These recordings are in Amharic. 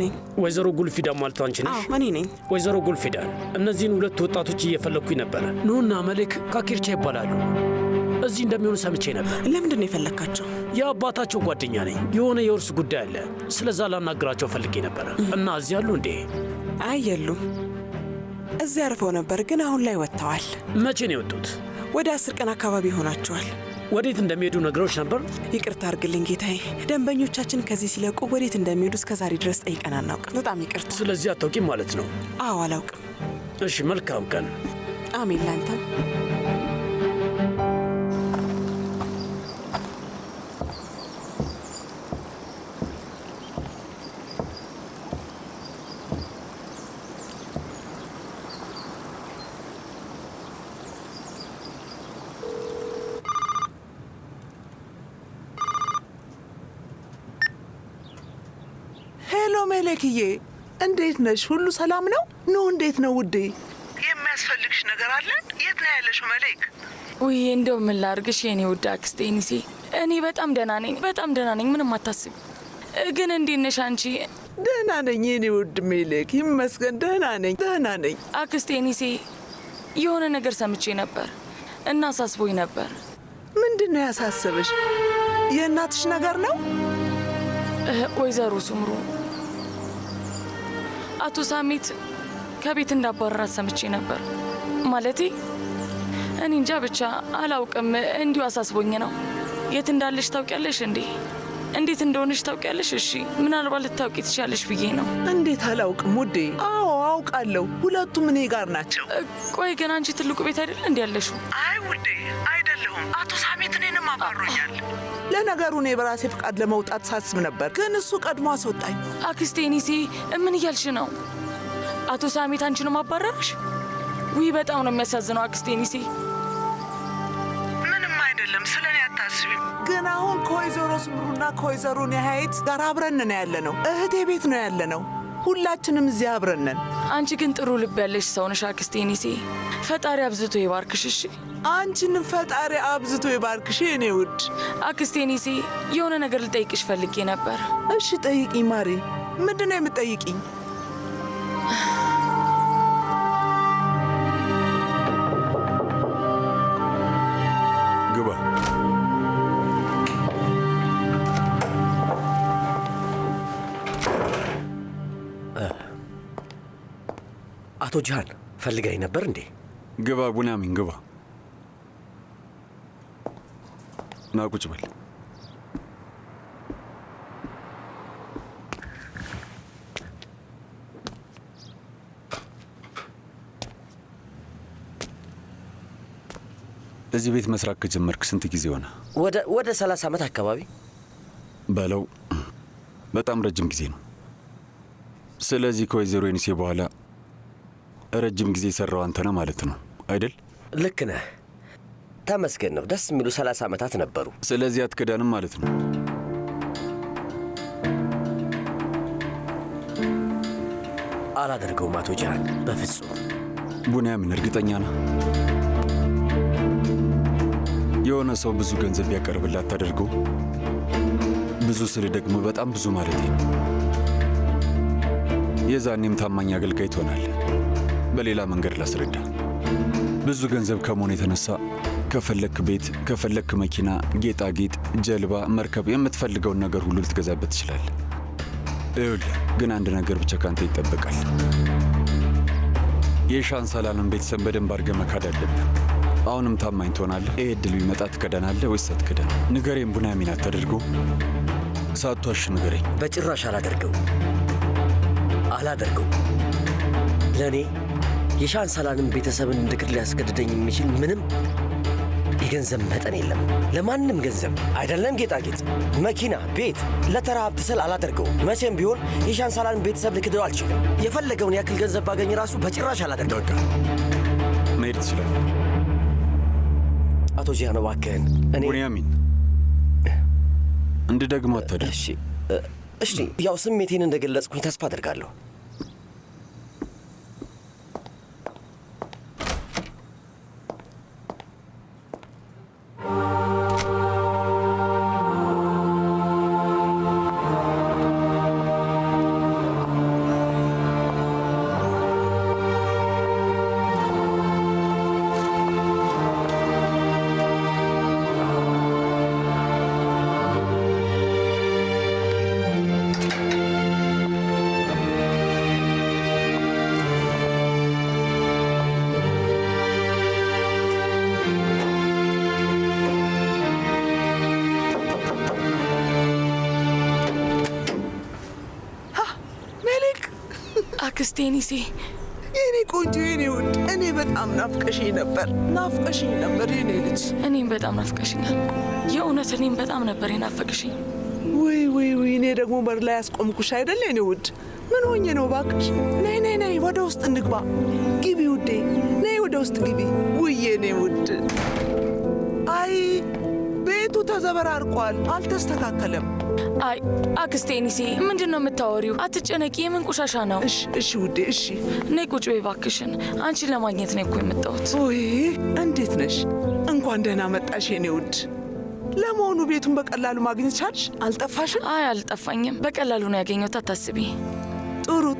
ነኝ። ወይዘሮ ጉልፊዳን ማለት አንቺ ነሽ? አዎ እኔ ነኝ። ወይዘሮ ጉልፊዳን እነዚህን ሁለት ወጣቶች እየፈለኩኝ ነበር። ኑና መሊክ ካኪርቻ ይባላሉ። እዚህ እንደሚሆኑ ሰምቼ ነበር። ለምንድን ነው የፈለካቸው? የአባታቸው ጓደኛ ነኝ። የሆነ የውርስ ጉዳይ አለ። ስለዛ ላናግራቸው ፈልጌ ነበር። እና እዚህ ያሉ እንዴ? አይ የሉም። እዚህ አርፈው ነበር ግን አሁን ላይ ወጥተዋል። መቼ ነው የወጡት? ወደ 10 ቀን አካባቢ ሆናቸዋል። ወዴት እንደሚሄዱ ነግረውሽ ነበር? ይቅርታ አድርግልኝ ጌታዬ፣ ደንበኞቻችን ከዚህ ሲለቁ ወዴት እንደሚሄዱ እስከዛሬ ድረስ ጠይቀን አናውቅም። በጣም ይቅርታ። ስለዚህ አታውቂም ማለት ነው? አዎ አላውቅም። እሺ መልካም ቀን። አሜን ላንተም። መለክዬ እንዴት ነሽ? ሁሉ ሰላም ነው? እንዴት ነው ውዴ? የሚያስፈልግሽ ነገር አለ? የት ነው ያለሽው መለክ? ውይ እንደው ምን ላድርግሽ የኔ ውድ አክስቴ ኒሴ፣ እኔ በጣም ደህና ነኝ፣ ምንም አታስቢ። ግን እንዴት ነሽ አንቺ? ደህና ነኝ የኔ ውድ መለክ፣ ይመስገን ደህና ነኝ። አክስቴ ኒሴ፣ የሆነ ነገር ሰምቼ ነበር እና አሳስቦኝ ነበር። ምንድን ነው ያሳሰበሽ? የእናትሽ ነገር ነው? ወይዘሮ ሱምሩ አቶ ሳሚት ከቤት እንዳባረራት ሰምቼ ነበር። ማለቴ እኔ እንጃ ብቻ አላውቅም፣ እንዲሁ አሳስቦኝ ነው። የት እንዳለሽ ታውቂያለሽ እንዴ? እንዴት እንደሆነሽ ታውቂያለሽ? እሺ ምናልባት ልታውቂ ትችያለሽ ብዬ ነው። እንዴት አላውቅም ውዴ? አዎ አውቃለሁ፣ ሁለቱም እኔ ጋር ናቸው። ቆይ ግን አንቺ ትልቁ ቤት አይደል እንዴ ያለሽው? አይ ውዴ አይደለሁም፣ አቶ ሳሚት እኔንም አባሮኛል። ለነገሩ እኔ በራሴ ፍቃድ ለመውጣት ሳስብ ነበር፣ ግን እሱ ቀድሞ አስወጣኝ። አክስቴ ኒሴ ምን እያልሽ ነው? አቶ ሳሚት አንቺንም አባረረሽ? ውይ በጣም ነው የሚያሳዝነው አክስቴ ኒሴ። ምንም አይደለም፣ ስለኔ አታስቢ። ግን አሁን ከወይዘሮ ስምሩና ከወይዘሮ ኒሃይት ጋር አብረን ነው ያለነው። እህቴ ቤት ነው ያለነው። ሁላችንም እዚህ አብረን ነን። አንቺ ግን ጥሩ ልብ ያለሽ ሰው ነሽ አክስቴ ኒሴ። ፈጣሪ አብዝቶ ይባርክሽ። እሺ አንቺንም ፈጣሪ አብዝቶ ይባርክሽ የኔ ውድ አክስቴ ኒሴ። የሆነ ነገር ልጠይቅሽ ፈልጌ ነበር። እሺ ጠይቂኝ ማሬ። ምንድን ነው የምትጠይቂኝ? ግባ። አቶ ጃን ፈልጋኝ ነበር እንዴ? ግባ ቡንያሚን ግባ። ና ቁጭ በል። እዚህ ቤት መስራት ከጀመርክ ስንት ጊዜ ሆነ? ወደ 30 ዓመት አካባቢ በለው። በጣም ረጅም ጊዜ ነው። ስለዚህ ከወይዘሮ ኒሴ በኋላ ረጅም ጊዜ የሰራው አንተ ነህ ማለት ነው አይደል? ልክ ነህ። ተመስገን ነው። ደስ የሚሉ 30 ዓመታት ነበሩ። ስለዚህ አትከዳንም ማለት ነው። አላደርገውም አቶ ጃን፣ በፍጹም። ቡንያሚን እርግጠኛ ነህ? የሆነ ሰው ብዙ ገንዘብ ቢያቀርብልህ አታደርገው? ብዙ ስል ደግሞ በጣም ብዙ ማለት ነው። የዛኔም ታማኝ አገልጋይ ትሆናለህ። በሌላ መንገድ ላስረዳ። ብዙ ገንዘብ ከመሆኑ የተነሳ ከፈለክ ቤት፣ ከፈለክ መኪና፣ ጌጣጌጥ፣ ጀልባ፣ መርከብ፣ የምትፈልገውን ነገር ሁሉ ልትገዛበት ትችላለህ። ይኸውልህ ግን አንድ ነገር ብቻ ካንተ ይጠበቃል። የሻንሳላንን ቤተሰብ በደንብ አድርገህ መካድ አለብህ። አሁንም ታማኝ ትሆናለህ? ይህ ዕድል ቢመጣ ትከዳናለህ ወይስ አትከዳን? ንገሬን ቡንያሚን፣ አታደርገው? ሳትዋሽ ንገረኝ። በጭራሽ አላደርገው። ለእኔ የሻንሳላንን ቤተሰብን እንድክድ ሊያስገድደኝ የሚችል ምንም የገንዘብ መጠን የለም። ለማንም ገንዘብ አይደለም ጌጣጌጥ፣ መኪና፣ ቤት ለተራ ሀብት ስል አላደርገውም። መቼም ቢሆን የሻንሳላንን ቤተሰብ ልክደው አልችልም። የፈለገውን ያክል ገንዘብ ባገኝ ራሱ በጭራሽ አላደርገው። በቃ መሄድ ትችላለህ። አቶ ጂያን እባክህን። ቡንያሚን እንድደግሞ አታድርግ። እሺ፣ ያው ስሜቴን እንደገለጽኩኝ ተስፋ አደርጋለሁ። አክስቴ ኒሴ የኔ ቆንጆ የኔ ውድ እኔ በጣም ናፍቀሽኝ ነበር የኔ ልጅ። እኔም በጣም ናፍቀሽኛል። የእውነት እኔም በጣም ነበር የናፈቅሽኝ። ውይ እኔ ደግሞ በር ላይ ያስቆምኩሽ አይደል የኔ ውድ? ምን ሆኜ ነው ባክሽ? ነይ ወደ ውስጥ እንግባ። ግቢ ውዴ፣ ነይ ወደ ውስጥ ግቢ። ውይ የኔ ውድ፣ አይ ቤቱ ተዘበራርቋል፣ አልተስተካከለም። አይ አክስቴ ኒሴ ምንድን ነው የምታወሪው? አትጨነቂ፣ የምን ቆሻሻ ነው? እሺ ውዴ እሺ። ነይ ቁጭ በይ እባክሽን። አንቺን ለማግኘት ነው እኮ የመጣሁት። ውይ እንዴት ነሽ? እንኳን ደህና መጣሽ የኔ ውድ። ለመሆኑ ቤቱን በቀላሉ ማግኘት ቻልሽ? አልጠፋሽም? አይ አልጠፋኝም፣ በቀላሉ ነው ያገኘሁት፣ አታስቢ።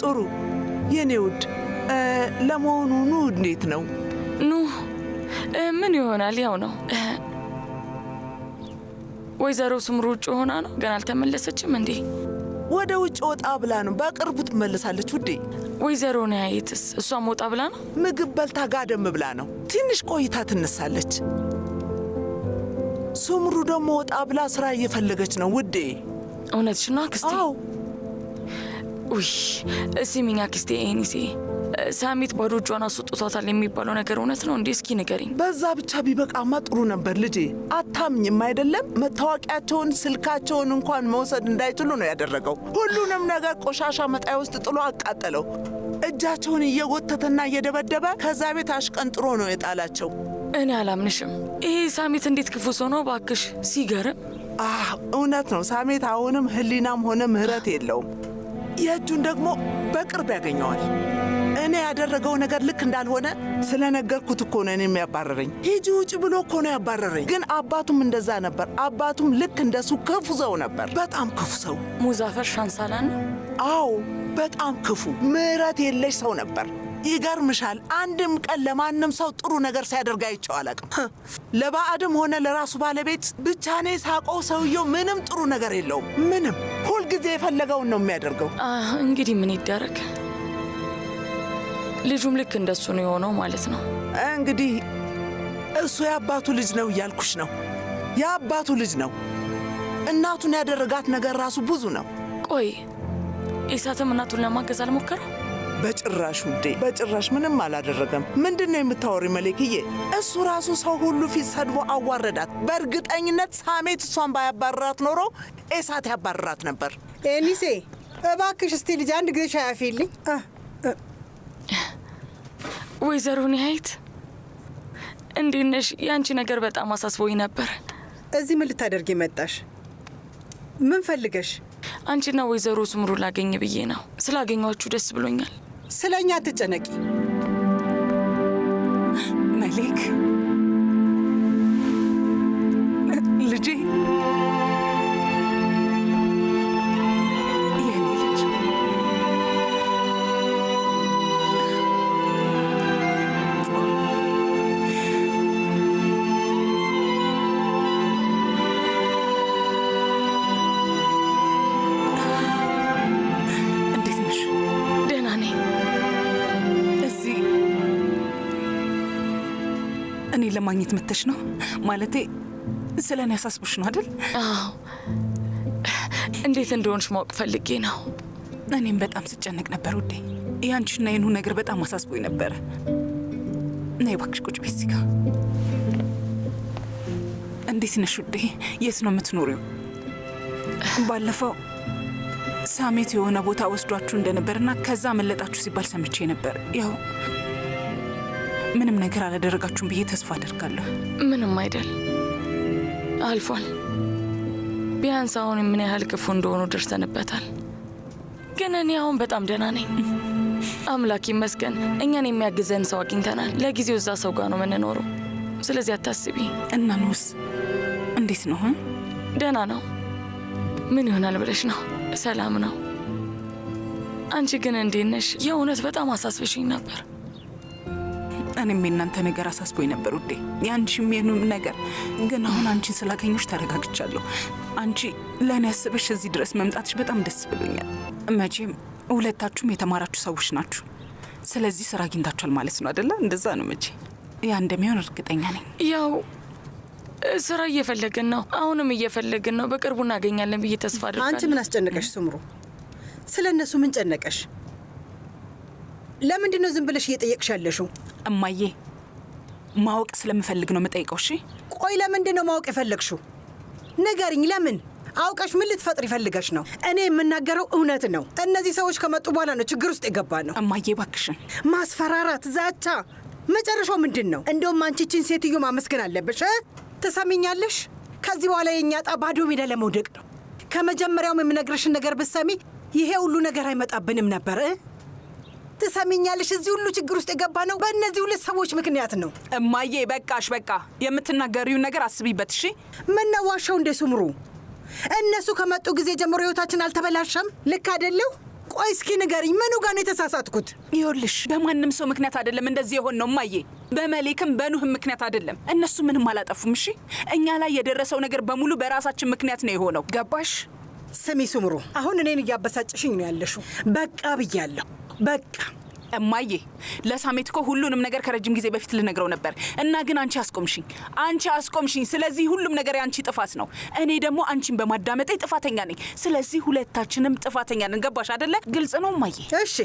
ጥሩ የኔ ውድ። ለመሆኑ ኑ እንዴት ነው? ኑ ምን ይሆናል፣ ያው ነው። ወይዘሮ ስምሩ ውጭ ሆና ነው፣ ገና አልተመለሰችም እንዴ? ወደ ውጭ ወጣ ብላ ነው፣ በቅርቡ ትመለሳለች ውዴ። ወይዘሮ ነያይትስ እሷም ወጣ ብላ ነው? ምግብ በልታ ጋደም ብላ ነው፣ ትንሽ ቆይታ ትነሳለች። ስምሩ ደግሞ ወጣ ብላ ስራ እየፈለገች ነው ውዴ። እውነትሽ ነው አክስቴ? አዎ። ውይ ስሚኝ አክስቴ ኒሴ፣ ሳሚት ባዶ እጇን አስወጥቷታል የሚባለው ነገር እውነት ነው እንዴ? እስኪ ንገሪኝ። በዛ ብቻ ቢበቃማ ጥሩ ነበር ልጄ። አታምኝም አይደለም? መታወቂያቸውን፣ ስልካቸውን እንኳን መውሰድ እንዳይችሉ ነው ያደረገው። ሁሉንም ነገር ቆሻሻ መጣያ ውስጥ ጥሎ አቃጠለው። እጃቸውን እየጎተተና እየደበደበ ከዛ ቤት አሽቀንጥሮ ነው የጣላቸው። እኔ አላምንሽም። ይሄ ሳሚት እንዴት ክፉ ሰው ነው ባክሽ! ሲገርም። እውነት ነው። ሳሜት አሁንም ህሊናም ሆነ ምህረት የለውም። የእጁን ደግሞ በቅርብ ያገኘዋል። እኔ ያደረገው ነገር ልክ እንዳልሆነ ስለነገርኩት እኮ ነው እኔ የሚያባረረኝ። ሂጂ ውጭ ብሎ እኮ ነው ያባረረኝ። ግን አባቱም እንደዛ ነበር። አባቱም ልክ እንደሱ ክፉ ሰው ነበር። በጣም ክፉ ሰው። ሙዛፈር ሻንሳላን ነው? አዎ፣ በጣም ክፉ ምህረት የለሽ ሰው ነበር። ይገርምሻል፣ አንድም ቀን ለማንም ሰው ጥሩ ነገር ሲያደርግ አይቼው አላውቅም። ለባዕድም ሆነ ለራሱ ባለቤት ብቻ እኔ ሳውቀው ሰውየው ምንም ጥሩ ነገር የለውም። ምንም። ሁልጊዜ የፈለገውን ነው የሚያደርገው። እንግዲህ ምን ይደረግ፣ ልጁም ልክ እንደሱ ነው የሆነው ማለት ነው። እንግዲህ እሱ የአባቱ ልጅ ነው እያልኩሽ ነው። የአባቱ ልጅ ነው። እናቱን ያደረጋት ነገር ራሱ ብዙ ነው። ቆይ ኢሳትም እናቱን ለማገዝ አልሞከረም? በጭራሽ ውዴ፣ በጭራሽ ምንም አላደረገም። ምንድን ነው የምታወሪ መሌክዬ? እሱ ራሱ ሰው ሁሉ ፊት ሰድቦ አዋረዳት። በእርግጠኝነት ሳሜት እሷን ባያባረራት ኖሮ ኤሳት ያባረራት ነበር። ኤኒሴ እባክሽ እስቲ ልጅ አንድ ጊዜ ሻይ አፊልኝ። ወይዘሮ ኒሀይት እንዴት ነሽ? የአንቺ ነገር በጣም አሳስቦኝ ነበር። እዚህ ምን ልታደርጊ መጣሽ? ምን ፈልገሽ? አንቺና ወይዘሮ ስምሩ ላገኝ ብዬ ነው። ስላገኘኋችሁ ደስ ብሎኛል። ስለ እኛ አትጨነቂ መሌክ። ልጄ፣ የኔ ልጅ፣ እንዴት ነሽ? ደህና ነኝ። እዚህ እኔ ለማግኘት መተሽ ነው? ማለቴ ስለ እኔ ያሳስቡሽ ነው አይደል? አዎ፣ እንዴት እንደሆንሽ ማወቅ ፈልጌ ነው። እኔም በጣም ስጨነቅ ነበር ውዴ። የአንቺና የኑ ነገር በጣም አሳስቦኝ ነበረ። ነይ እባክሽ ቁጭ በይ እዚህ ጋ። እንዴት ነሽ ውዴ? የት ነው የምትኖሪው? ባለፈው ሳሜት የሆነ ቦታ ወስዷችሁ እንደነበርና ከዛ መለጣችሁ ሲባል ሰምቼ ነበር። ያው ምንም ነገር አላደረጋችሁም ብዬ ተስፋ አደርጋለሁ። ምንም አይደል፣ አልፏል። ቢያንስ አሁን ምን ያህል ክፉ እንደሆኑ ደርሰንበታል። ግን እኔ አሁን በጣም ደህና ነኝ፣ አምላክ ይመስገን። እኛን የሚያግዘን ሰው አግኝተናል። ለጊዜው እዛ ሰው ጋር ነው የምንኖረው። ስለዚህ አታስቢ። እና ኑስ እንዴት ነው? ደህና ነው። ምን ይሆናል ብለሽ ነው? ሰላም ነው። አንቺ ግን እንዴት ነሽ? የእውነት በጣም አሳስበሽኝ ነበር። እኔም የእናንተ ነገር አሳስቦኝ ነበር ውዴ፣ የአንቺም የኑም ነገር። ግን አሁን አንቺን ስላገኘሽ ተረጋግቻለሁ። አንቺ ለእኔ ያስበሽ እዚህ ድረስ መምጣትሽ በጣም ደስ ብሎኛል። መቼም ሁለታችሁም የተማራችሁ ሰዎች ናችሁ። ስለዚህ ስራ አግኝታችኋል ማለት ነው አደለ? እንደዛ ነው መቼ። ያ እንደሚሆን እርግጠኛ ነኝ። ያው ስራ እየፈለግን ነው፣ አሁንም እየፈለግን ነው። በቅርቡ እናገኛለን ብዬ ተስፋ አድርጋለሁ። አንቺ ምን አስጨነቀሽ ስምሩ? ስለ እነሱ ምን ጨነቀሽ? ለምንድን ነው ዝም ብለሽ እየጠየቅሽ ያለሽው? እማዬ ማወቅ ስለምፈልግ ነው የምጠይቀው። እሺ ቆይ ለምንድን ነው ማወቅ የፈለግሽው? ንገሪኝ። ለምን አውቀሽ ምን ልትፈጥሪ ፈልገሽ ነው? እኔ የምናገረው እውነት ነው። እነዚህ ሰዎች ከመጡ በኋላ ነው ችግር ውስጥ የገባ ነው። እማዬ ባክሽን። ማስፈራራት፣ ዛቻ፣ መጨረሻው ምንድን ነው? እንደውም አንቺችን ሴትዮ ማመስገን አለብሽ። ትሰሚኛለሽ? ከዚህ በኋላ የእኛ ዕጣ ባዶ ሜዳ ለመውደቅ ነው። ከመጀመሪያውም የምነግርሽን ነገር ብትሰሚ ይሄ ሁሉ ነገር አይመጣብንም ነበር። ትሰሚኛለሽ? እዚህ ሁሉ ችግር ውስጥ የገባ ነው በእነዚህ ሁለት ሰዎች ምክንያት ነው። እማዬ በቃሽ፣ በቃ የምትናገሪውን ነገር አስቢበት። እሺ ምነው ዋሻው እንደ ሱምሩ? እነሱ ከመጡ ጊዜ ጀምሮ ህይወታችን አልተበላሸም? ልክ አይደለው? ቆይ እስኪ ንገሪኝ፣ ምኑ ጋር ነው የተሳሳትኩት? ይኸውልሽ በማንም ሰው ምክንያት አይደለም እንደዚህ የሆን ነው እማዬ። በመሌክም በኑህም ምክንያት አይደለም። እነሱ ምንም አላጠፉም። እሺ እኛ ላይ የደረሰው ነገር በሙሉ በራሳችን ምክንያት ነው የሆነው። ገባሽ? ስሚ ሱምሩ፣ አሁን እኔን እያበሳጭሽኝ ነው ያለሽው። በቃ ብያለሁ፣ በቃ። እማዬ ለሳሜት እኮ ሁሉንም ነገር ከረጅም ጊዜ በፊት ልነግረው ነበር እና ግን አንቺ አስቆምሽኝ። ስለዚህ ሁሉም ነገር የአንቺ ጥፋት ነው። እኔ ደግሞ አንቺን በማዳመጤ ጥፋተኛ ነኝ። ስለዚህ ሁለታችንም ጥፋተኛ ነን። ገባሽ አይደለ? ግልጽ ነው እማዬ። እሺ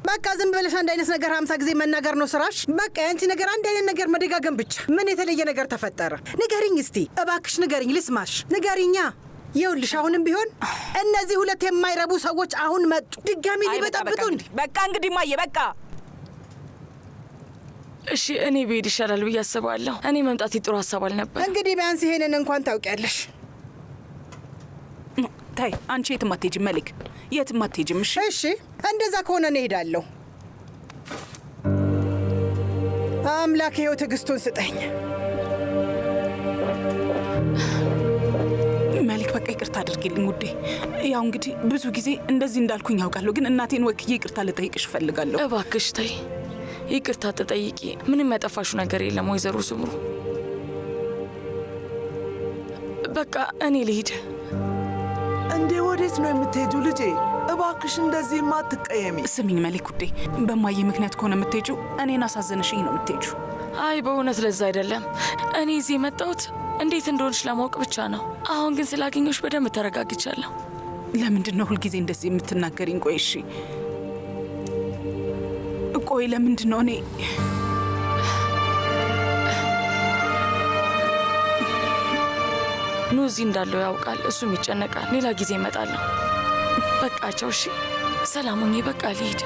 በቃ ዝም ብለሽ አንድ አይነት ነገር 50 ጊዜ መናገር ነው ስራሽ? በቃ የአንቺ ነገር አንድ አይነት ነገር መደጋገም ብቻ። ምን የተለየ ነገር ተፈጠረ? ንገሪኝ እስቲ እባክሽ፣ ንገሪኝ፣ ልስማሽ፣ ንገሪኛ። ይኸውልሽ አሁንም ቢሆን እነዚህ ሁለት የማይረቡ ሰዎች አሁን መጡ ድጋሚ ሊበጠብጡን። በቃ እንግዲህ እማዬ በቃ እሺ፣ እኔ ብሄድ ይሻላል ብዬ አስባለሁ። እኔ መምጣት ጥሩ ሀሳብ አልነበር። እንግዲህ ቢያንስ ይሄንን እንኳን ታውቂያለሽ። ታይ አንቺ የትም አትሄጂም መሊክ፣ የትም አትሄጂም። እሺ እንደዛ ከሆነ እኔ እሄዳለሁ። አምላክ ይኸው ትዕግስቱን ስጠኝ። መሊክ በቃ ይቅርታ አድርጊልኝ ውዴ። ያው እንግዲህ ብዙ ጊዜ እንደዚህ እንዳልኩኝ ያውቃለሁ፣ ግን እናቴን ወክዬ ይቅርታ ልጠይቅሽ እፈልጋለሁ። እባክሽ ተይ፣ ይቅርታ ተጠይቂ። ምንም ያጠፋሹ ነገር የለም ወይዘሮ ሱምሩ። በቃ እኔ ልሂድ። እንዴ ወዴት ነው የምትሄጁ ልጄ? እባክሽ እንደዚህማ አትቀየሚ። ስሚኝ መሊክ ውዴ፣ በማዬ ምክንያት ከሆነ የምትሄጁ እኔን አሳዘነሽኝ ነው የምትሄጁ። አይ በእውነት ለዛ አይደለም። እኔ እዚህ የመጣሁት እንዴት እንደሆንሽ ለማወቅ ብቻ ነው። አሁን ግን ስላገኘሁሽ በደንብ ተረጋግቻለሁ። ለምንድን ነው ሁልጊዜ እንደዚህ የምትናገሪኝ? ቆይ እሺ፣ ቆይ ለምንድን ነው እኔ ኑ እዚህ እንዳለው ያውቃል፣ እሱም ይጨነቃል። ሌላ ጊዜ እመጣለሁ። በቃቸው። እሺ ሰላም ሁኚ። በቃ ልሂድ።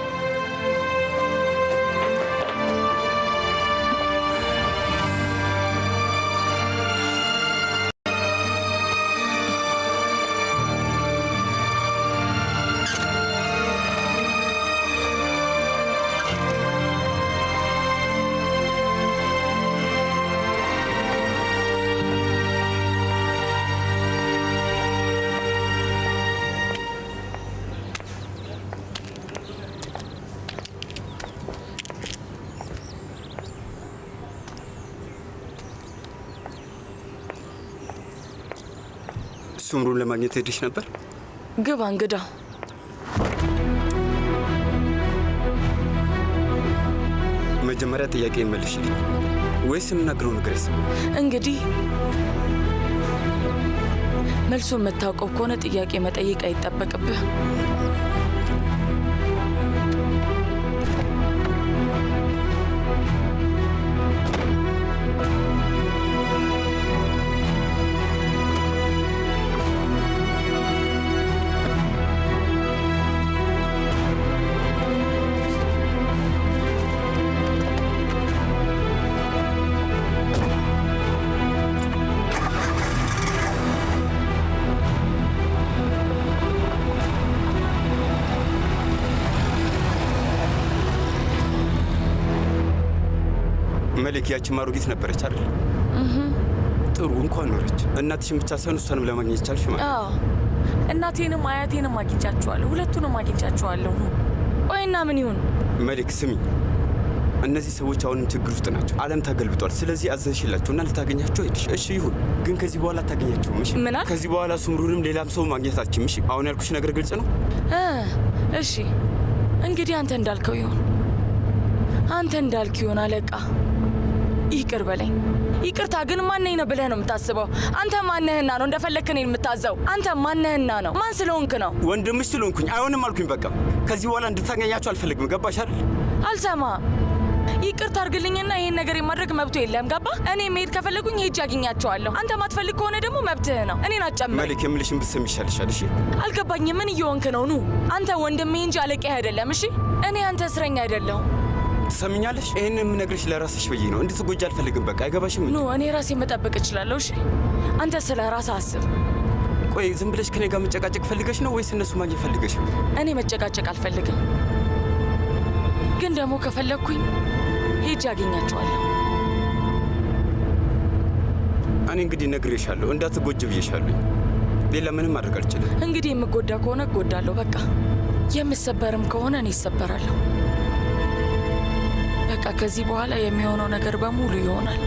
ሱምሩን ለማግኘት ሄደሽ ነበር? ግባ እንግዳ። መጀመሪያ ጥያቄ መልሽልኝ፣ ወይስ የምናገረው ነገር ይሰማ? እንግዲህ መልሶ የምታውቀው ከሆነ ጥያቄ መጠየቅ አይጠበቅብህ። መሌክ ያቺ አሮጊት ነበረች አይደል? ጥሩ እንኳን ኖረች። እናትሽን ብቻ ሳይሆን እሷንም ለማግኘት ቻልሽ ማለት? አዎ እናቴንም አያቴንም አግኝቻቸዋለሁ። ሁለቱንም አግኝቻቸዋለሁ። ቆይና ምን ይሁን? መሌክ ስሚ፣ እነዚህ ሰዎች አሁንም ችግር ውስጥ ናቸው። ዓለም ተገልብጧል። ስለዚህ አዘንሽላቸውና ልታገኛቸው ሄድሽ። እሺ ይሁን፣ ግን ከዚህ በኋላ አታገኛቸውም። እሺ ምን? ከዚህ በኋላ ሱምሩንም ሌላም ሰው ማግኘት አትችይም። እሺ አሁን ያልኩሽ ነገር ግልጽ ነው? እሺ እንግዲህ አንተ እንዳልከው ይሁን። አንተ እንዳልክ ይሁን አለቃ። ይቅር በለኝ። ይቅርታ ግን ማነኝ ነው ብለህ ነው የምታስበው? አንተ ማነህና ነው እንደፈለክ እኔን የምታዘው? አንተ ማነህና ነው? ማን ስለሆንክ ነው? ወንድምሽ ስለሆንኩኝ አይሆንም አልኩኝ። በቃ ከዚህ በኋላ እንድታገኛቸው አልፈልግም። ገባሽ አይደል? አልሰማም። ይቅርታ አድርግልኝና ይሄን ነገር የማድረግ መብቱ የለም። ገባ? እኔ መሄድ ከፈለጉኝ ሄጄ አገኛቸዋለሁ። አንተ ማትፈልግ ከሆነ ደግሞ መብትህ ነው። እኔን አጨምር። መልክ የምልሽን ብትሰሚ ይሻልሻል። እሺ? አልገባኝም። ምን እየሆንክ ነው? ኑ አንተ ወንድሜ እንጂ አለቃ አይደለም። እሺ? እኔ አንተ እስረኛ አይደለሁም። ትሰሚኛለሽ? ይሄን የምነግርሽ ለራስሽ ብዬ ነው። እንድትጎጂ አልፈልግም። በቃ አይገባሽም? ኑ እኔ ራሴ መጠበቅ እችላለሁ። እሺ? አንተ ስለ ራስህ አስብ። ቆይ ዝም ብለሽ ከኔ ጋር መጨቃጨቅ ፈልገሽ ነው ወይስ እነሱ ማግኘት ፈልገሽ ነው? እኔ መጨቃጨቅ አልፈልግም፣ ግን ደግሞ ከፈለግኩኝ ሄጄ አገኛቸዋለሁ። እኔ እንግዲህ ነግሬሻለሁ፣ እንዳትጎጂ ብዬሻለሁ። ሌላ ምንም ማድረግ አልችልም። እንግዲህ የምጎዳ ከሆነ እጎዳለሁ። በቃ የምሰበርም ከሆነ እኔ ይሰበራለሁ። በቃ ከዚህ በኋላ የሚሆነው ነገር በሙሉ ይሆናል።